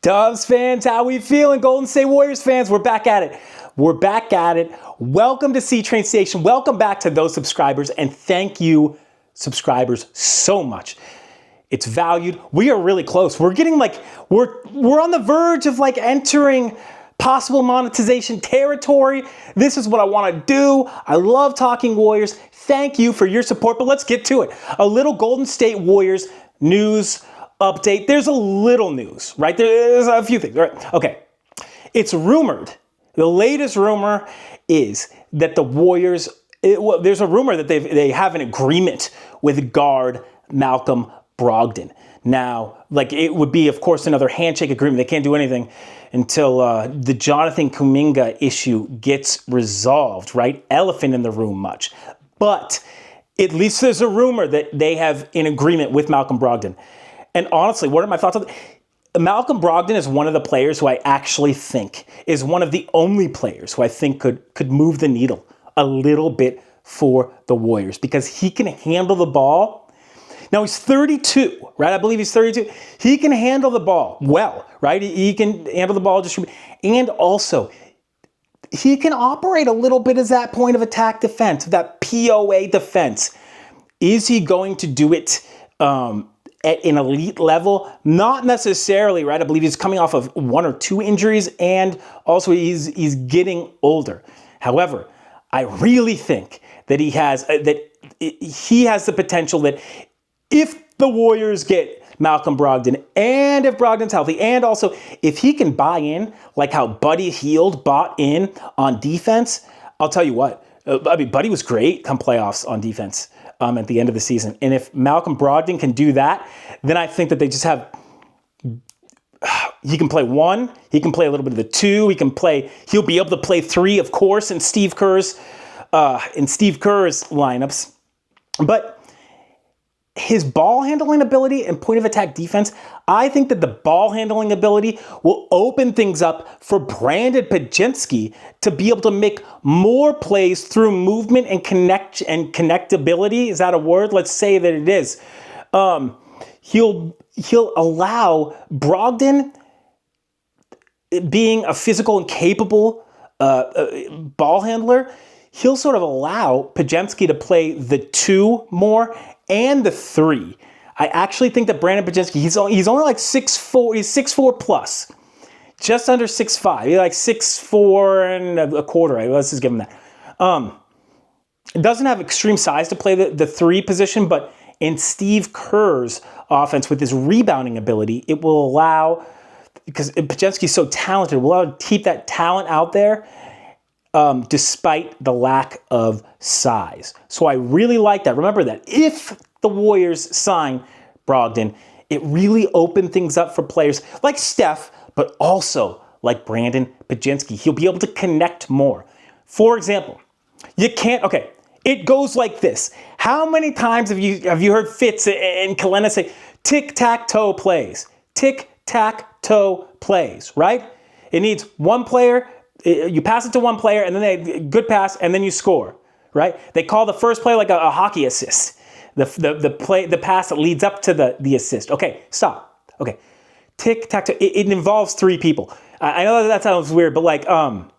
Dubs fans, how we feeling? Golden State Warriors fans, we're back at it. We're back at it. Welcome to C-Train Station. Welcome back to those subscribers, and thank you, subscribers, so much. It's valued. We are really close. We're getting we're on the verge of entering possible monetization territory. This is what I want to do. I love talking Warriors. Thank you for your support, but let's get to it. A little Golden State Warriors news update. There's a little news, right? There's a few things, right? Okay. It's rumored, the latest rumor is that the Warriors, there's a rumor that they have an agreement with guard Malcolm Brogdon. Now, it would be, of course, another handshake agreement. They can't do anything until the Jonathan Kuminga issue gets resolved, right? Elephant in the room much. But at least there's a rumor that they have an agreement with Malcolm Brogdon. And honestly, what are my thoughts on that? Malcolm Brogdon is one of the players who I actually think is one of the only players who I think could move the needle a little bit for the Warriors because he can handle the ball. Now, he's 32, right? I believe he's 32. He can handle the ball well, right? He can handle the ball, distribute, and also he can operate a little bit as that point of attack defense, that POA defense. Is he going to do it at an elite level? Not necessarily, right? I believe he's coming off of 1 or 2 injuries, and also he's getting older. However, I really think that he has the potential that if the Warriors get Malcolm Brogdon, and if Brogdon's healthy, and also if he can buy in like how Buddy Hield bought in on defense, I'll tell you what. Buddy was great come playoffs on defense at the end of the season. And if Malcolm Brogdon can do that, then I think that they just have, he can play 1, he can play a little bit of the 2, he'll be able to play 3, of course, in Steve Kerr's lineups. But his ball handling ability and point of attack defense, I think that the ball handling ability will open things up for Brandon Podziemski to be able to make more plays through movement and connectability. Is that a word? Let's say that it is. He'll allow Brogdon, being a physical and capable ball handler, he'll sort of allow Podziemski to play the 2 more and the 3. I actually think that Brandon Podziemski, he's only like 6'4", he's 6'4 plus, just under 6'5". He's like 6'4 and a quarter. Right? Let's just give him that. Doesn't have extreme size to play the 3 position, but in Steve Kerr's offense with his rebounding ability, it will allow, because Podziemski's so talented, will allow him to keep that talent out there despite the lack of size. So I really like that. Remember that if the Warriors sign Brogdon, it really opened things up for players like Steph, but also like Brandon Podziemski. He'll be able to connect more. For example, it goes like this. How many times have you heard Fitz and Kalena say tic-tac-toe plays? Tic-tac-toe plays, right? It needs one player. You pass it to one player, and then good pass, and then you score, right? They call the first play like a hockey assist. The pass that leads up to the assist. Okay, stop. Okay, tic-tac-toe. It involves 3 people. I know that sounds weird, but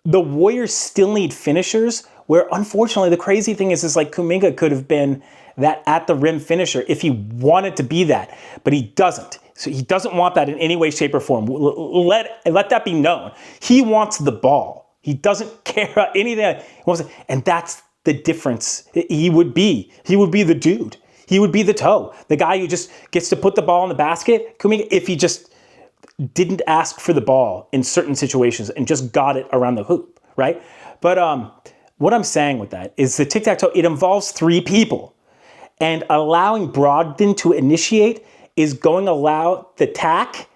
the Warriors still need finishers. Where unfortunately the crazy thing is Kuminga could have been that at the rim finisher if he wanted to be that, but he doesn't. So he doesn't want that in any way, shape, or form. Let that be known. He wants the ball. He doesn't care about anything. And that's the difference. He would be the dude. He would be the toe. The guy who just gets to put the ball in the basket. Kuminga, if he just didn't ask for the ball in certain situations and just got it around the hoop, right? But what I'm saying with that is the tic-tac-toe, it involves 3 people. And allowing Brogdon to initiate is going to allow the tack.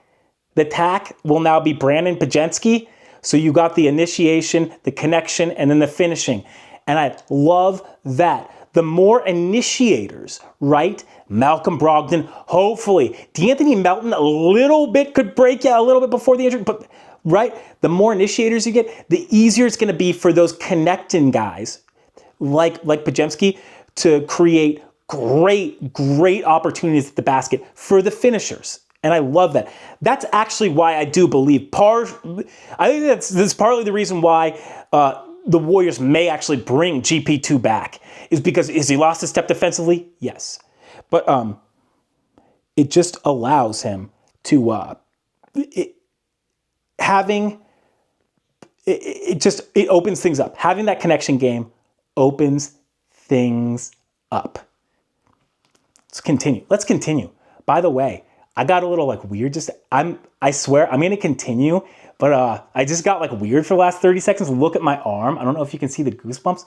The tack will now be Brandon Podziemski. So you got the initiation, the connection, and then the finishing. And I love that. The more initiators, right? Malcolm Brogdon, hopefully. De'Anthony Melton, a little bit could break out a little bit before the injury, but right? The more initiators you get, the easier it's going to be for those connecting guys like Podziemski to create great opportunities at the basket for the finishers. And I love that. That's actually why I do believe I think that's partly the reason why the Warriors may actually bring GP2 back, is because has he lost a step defensively? Yes. But it just allows him to it opens things up. Having that connection game opens things up. Let's continue. By the way, I got a little weird. I swear I'm gonna continue, but I just got weird for the last 30 seconds. Look at my arm. I don't know if you can see the goosebumps.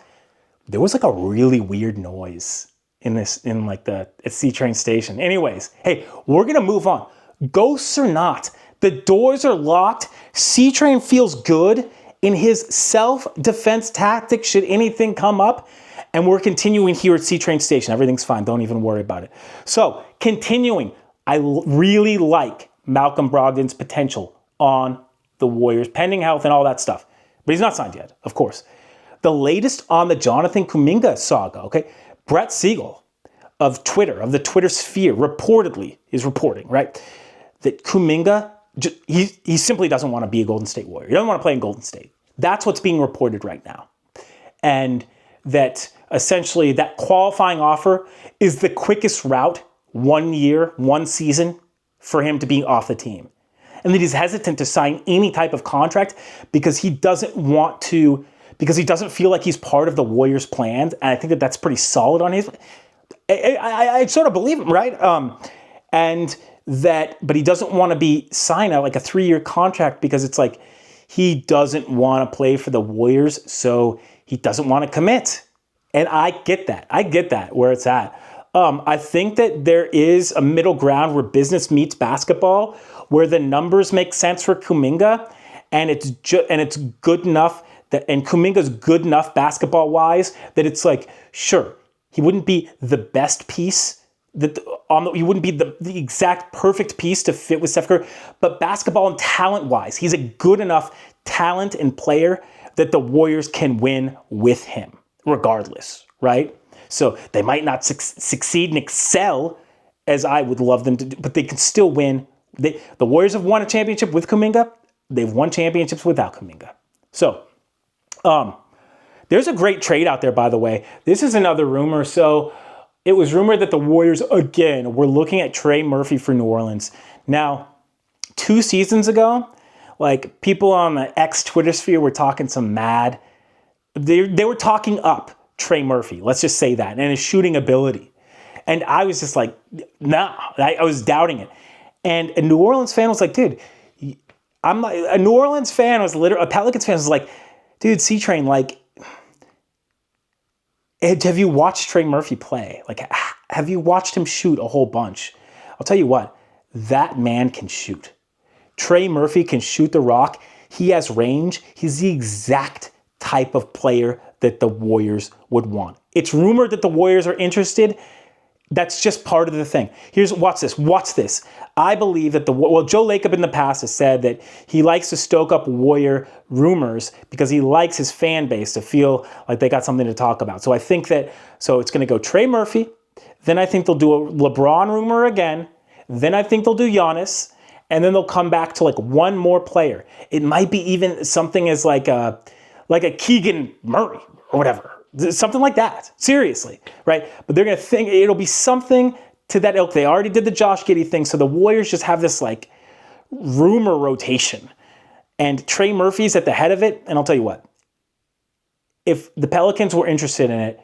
There was a really weird noise at C-Train Station. Anyways, hey, we're gonna move on. Ghosts or not, the doors are locked. C-Train feels good in his self-defense tactic should anything come up. And we're continuing here at C-Train Station. Everything's fine. Don't even worry about it. So, continuing, I really like Malcolm Brogdon's potential on the Warriors, pending health and all that stuff. But he's not signed yet, of course. The latest on the Jonathan Kuminga saga, okay? Brett Siegel of Twitter, of the Twitter sphere, reportedly is reporting, right, that Kuminga, he simply doesn't want to be a Golden State Warrior. He doesn't want to play in Golden State. That's what's being reported right now. And that essentially that qualifying offer is the quickest route, 1 year, 1 season, for him to be off the team. And that he's hesitant to sign any type of contract because he doesn't feel like he's part of the Warriors' plans. And I think that that's pretty solid on his. I sort of believe him, right? But he doesn't want to be signed out a 3-year contract because it's he doesn't want to play for the Warriors, so he doesn't want to commit. And I get that where it's at. I think that there is a middle ground where business meets basketball, where the numbers make sense for Kuminga, and it's good enough and Kuminga's good enough basketball wise that it's sure, he wouldn't be the best piece. He wouldn't be the exact perfect piece to fit with Steph Kerr, but basketball and talent-wise, he's a good enough talent and player that the Warriors can win with him, regardless, right? So they might not succeed and excel as I would love them to do, but they can still win. The Warriors have won a championship with Kuminga. They've won championships without Kuminga. So there's a great trade out there, by the way. This is another rumor. So it was rumored that the Warriors, again, were looking at Trey Murphy for New Orleans. Now, 2 seasons ago, people on the Twitter sphere were talking some mad. They were talking up Trey Murphy, let's just say that, and his shooting ability. And I was just nah, I was doubting it. And a New Orleans fan was dude, I'm not, a New Orleans fan was literally, a Pelicans fan was dude, C-Train, have you watched Trey Murphy play? Have you watched him shoot a whole bunch? I'll tell you what, that man can shoot. Trey Murphy can shoot the rock. He has range. He's the exact type of player that the Warriors would want. It's rumored that the Warriors are interested. That's just part of the thing. Watch this. I believe that Joe Lacob in the past has said that he likes to stoke up Warrior rumors because he likes his fan base to feel like they got something to talk about. So I think it's going to go Trey Murphy. Then I think they'll do a LeBron rumor again. Then I think they'll do Giannis. And then they'll come back to one more player. It might be even something as like a Keegan Murray or whatever. Something like that. Seriously, right? But they're going to think it'll be something to that ilk. They already did the Josh Giddey thing, so the Warriors just have this rumor rotation. And Trey Murphy's at the head of it, and I'll tell you what. If the Pelicans were interested in it,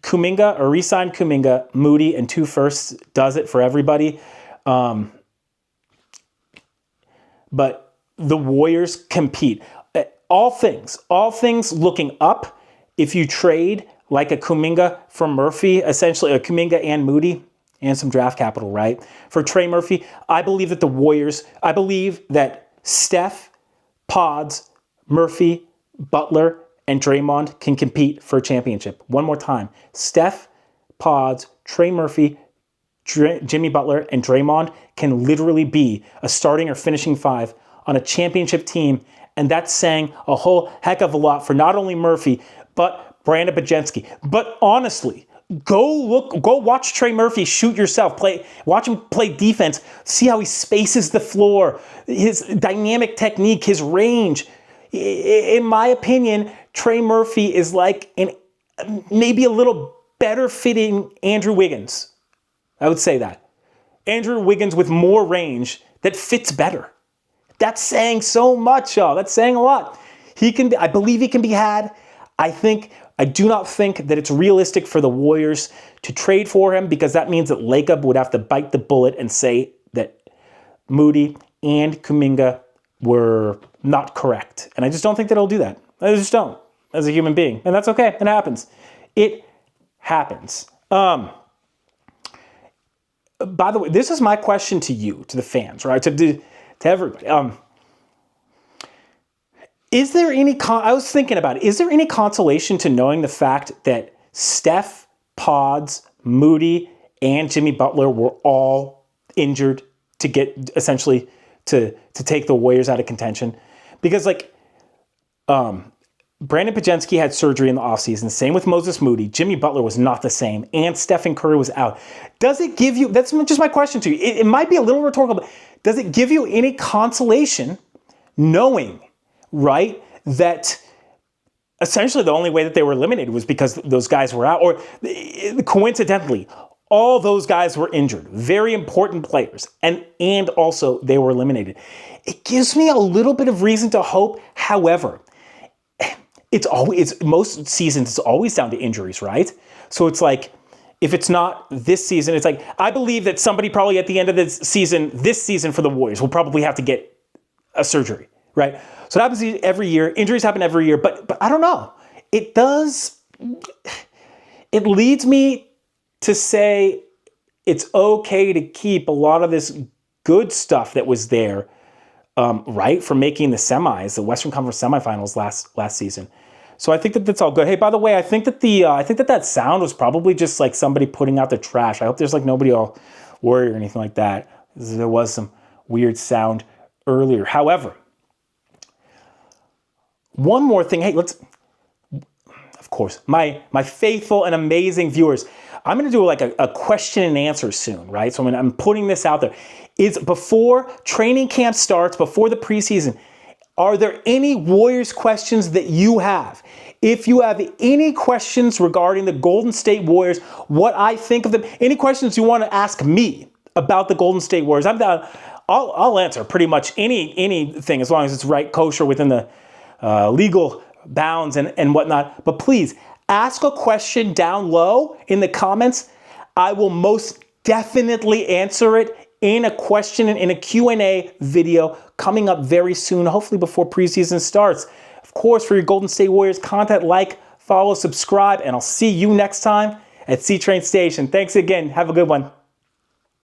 Kuminga, or re-sign Kuminga, Moody, and 2 firsts does it for everybody. But the Warriors compete. All things looking up. If you trade a Kuminga for Murphy, essentially a Kuminga and Moody and some draft capital, right? For Trey Murphy, I believe that Steph, Podz, Murphy, Butler, and Draymond can compete for a championship. One more time. Steph, Podz, Trey Murphy, Jimmy Butler, and Draymond can literally be a starting or finishing 5 on a championship team. And that's saying a whole heck of a lot for not only Murphy, but Brandon Podziemski. But honestly, Go watch Trey Murphy shoot yourself. Watch him play defense. See how he spaces the floor, his dynamic technique, his range. In my opinion, Trey Murphy is like maybe a little better fitting Andrew Wiggins. I would say that. Andrew Wiggins with more range that fits better. That's saying so much, y'all. That's saying a lot. I believe he can be had. I do not think that it's realistic for the Warriors to trade for him, because that means that Lacob would have to bite the bullet and say that Moody and Kuminga were not correct. And I just don't think that he'll do that. I just don't, as a human being. And that's okay. It happens. It happens. By the way, this is my question to you, to the fans, right? To everybody. Is there any, I was thinking about it, is there any consolation to knowing the fact that Steph, Podz, Moody, and Jimmy Butler were all injured to get, essentially, to take the Warriors out of contention? Because, like, Brandon Podziemski had surgery in the offseason. Same with Moses Moody. Jimmy Butler was not the same. And Stephen Curry was out. Does it give you, that's just my question to you. It might be a little rhetorical, but does it give you any consolation knowing, right, that essentially the only way that they were eliminated was because those guys were out? Or coincidentally, all those guys were injured. Very important players. And also they were eliminated. It gives me a little bit of reason to hope. However, most seasons, it's always down to injuries, right? So it's like, if it's not this season, it's like, I believe that somebody probably at the end of this season for the Warriors will probably have to get a surgery, right? So that happens every year. Injuries happen every year, but I don't know. It leads me to say it's okay to keep a lot of this good stuff that was there, right, for making the semis, the Western Conference semifinals last season. So I think that that's all good. Hey, by the way, I think that that sound was probably just like somebody putting out the trash. I hope there's like nobody all worried or anything like that. There was some weird sound earlier. However, one more thing. Hey, of course, my faithful and amazing viewers, I'm going to do like a question and answer soon, right? So I'm putting this out there. Is before training camp starts, before the preseason, are there any Warriors questions that you have? If you have any questions regarding the Golden State Warriors, what I think of them, any questions you want to ask me about the Golden State Warriors, I'm down. I'll answer pretty much anything as long as it's right, kosher, within the legal bounds and whatnot. But please ask a question down low in the comments. I will most definitely answer it in a question in a Q&A video coming up very soon, hopefully before preseason starts. Of course, for your Golden State Warriors content, like, follow, subscribe, and I'll see you next time at C-Train Station. Thanks again. Have a good one.